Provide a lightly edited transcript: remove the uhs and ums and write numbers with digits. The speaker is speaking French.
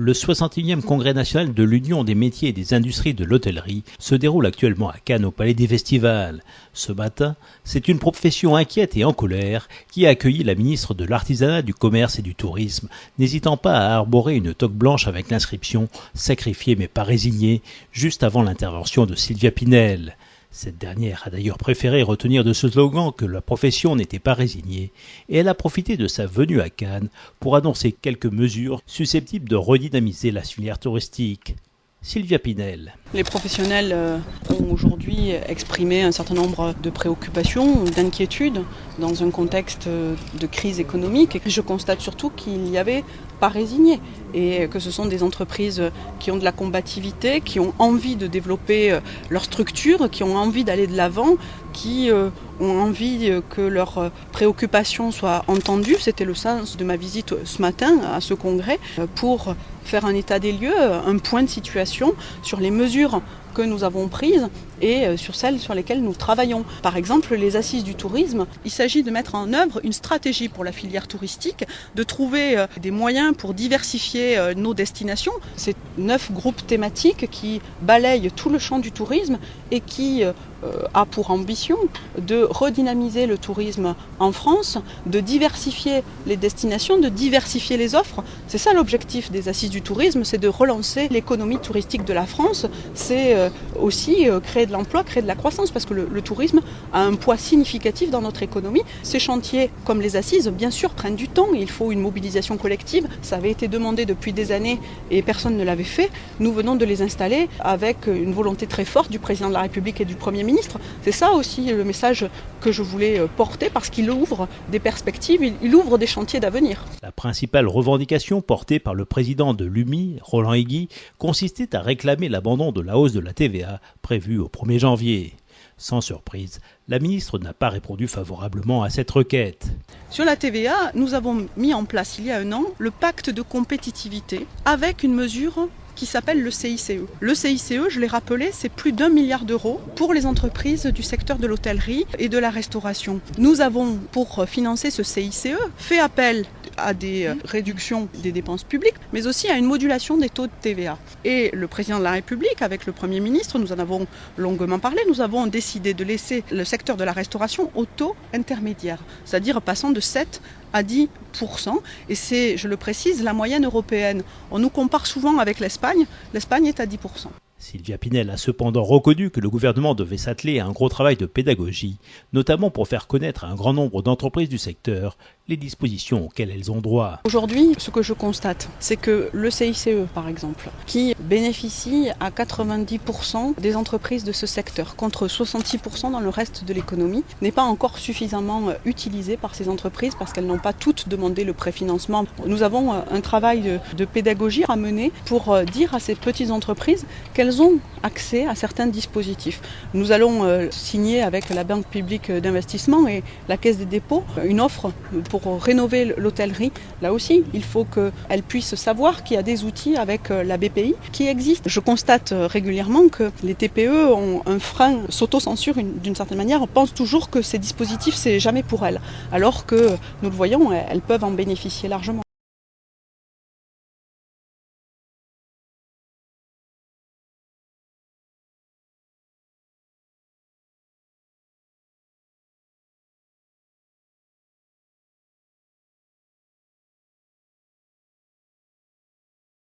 Le 61e congrès national de l'Union des métiers et des industries de l'hôtellerie se déroule actuellement à Cannes au Palais des Festivals. Ce matin, c'est une profession inquiète et en colère qui a accueilli la ministre de l'Artisanat, du Commerce et du Tourisme, n'hésitant pas à arborer une toque blanche avec l'inscription « Sacrifié mais pas résigné » juste avant l'intervention de Sylvia Pinel. Cette dernière a d'ailleurs préféré retenir de ce slogan que la profession n'était pas résignée et elle a profité de sa venue à Cannes pour annoncer quelques mesures susceptibles de redynamiser la filière touristique. Sylvia Pinel. Les professionnels ont aujourd'hui exprimé un certain nombre de préoccupations, d'inquiétudes dans un contexte de crise économique. Et je constate surtout qu'il n'y avait pas résigné et que ce sont des entreprises qui ont de la combativité, qui ont envie de développer leur structure, qui ont envie d'aller de l'avant, qui ont envie que leurs préoccupations soient entendues. C'était le sens de ma visite ce matin à ce congrès pour faire un état des lieux, un point de situation sur les mesures que nous avons prises et sur celles sur lesquelles nous travaillons. Par exemple, les assises du tourisme, il s'agit de mettre en œuvre une stratégie pour la filière touristique, de trouver des moyens pour diversifier nos destinations. C'est 9 groupes thématiques qui balayent tout le champ du tourisme et qui a pour ambition de redynamiser le tourisme en France, de diversifier les destinations, de diversifier les offres. C'est ça l'objectif des assises du tourisme, c'est de relancer l'économie touristique de la France. C'est aussi créer de l'emploi, créer de la croissance, parce que le tourisme a un poids significatif dans notre économie. Ces chantiers, comme les assises, bien sûr, prennent du temps. Il faut une mobilisation collective. Ça avait été demandé depuis des années et personne ne l'avait fait. Nous venons de les installer avec une volonté très forte du président de la République et du Premier ministre. C'est ça aussi le message que je voulais porter, parce qu'il ouvre des perspectives, il ouvre des chantiers d'avenir. La principale revendication portée par le président de l'UMI, Roland Higuy, consistait à réclamer l'abandon de la hausse de la TVA prévue au 1er janvier. Sans surprise, la ministre n'a pas répondu favorablement à cette requête. Sur la TVA, nous avons mis en place il y a un an le pacte de compétitivité avec une mesure qui s'appelle le CICE. Le CICE, je l'ai rappelé, c'est plus d'1 milliard d'euros pour les entreprises du secteur de l'hôtellerie et de la restauration. Nous avons, pour financer ce CICE, fait appel à des réductions des dépenses publiques, mais aussi à une modulation des taux de TVA. Et le président de la République, avec le Premier ministre, nous en avons longuement parlé, nous avons décidé de laisser le secteur de la restauration au taux intermédiaire, c'est-à-dire passant de 7 à 10%. Et c'est, je le précise, la moyenne européenne. On nous compare souvent avec l'Espagne. L'Espagne est à 10%. Sylvia Pinel a cependant reconnu que le gouvernement devait s'atteler à un gros travail de pédagogie, notamment pour faire connaître à un grand nombre d'entreprises du secteur les dispositions auxquelles elles ont droit. Aujourd'hui, ce que je constate, c'est que le CICE, par exemple, qui bénéficie à 90% des entreprises de ce secteur, contre 66% dans le reste de l'économie, n'est pas encore suffisamment utilisé par ces entreprises parce qu'elles n'ont pas toutes demandé le préfinancement. Nous avons un travail de pédagogie à mener pour dire à ces petites entreprises qu'elles ont accès à certains dispositifs. Nous allons signer avec la Banque publique d'investissement et la Caisse des dépôts une offre pour rénover l'hôtellerie. Là aussi, il faut qu'elle puisse savoir qu'il y a des outils avec la BPI qui existent. Je constate régulièrement que les TPE ont un frein, s'auto-censurent d'une certaine manière, pensent toujours que ces dispositifs, c'est jamais pour elles. Alors que, nous le voyons, elles peuvent en bénéficier largement.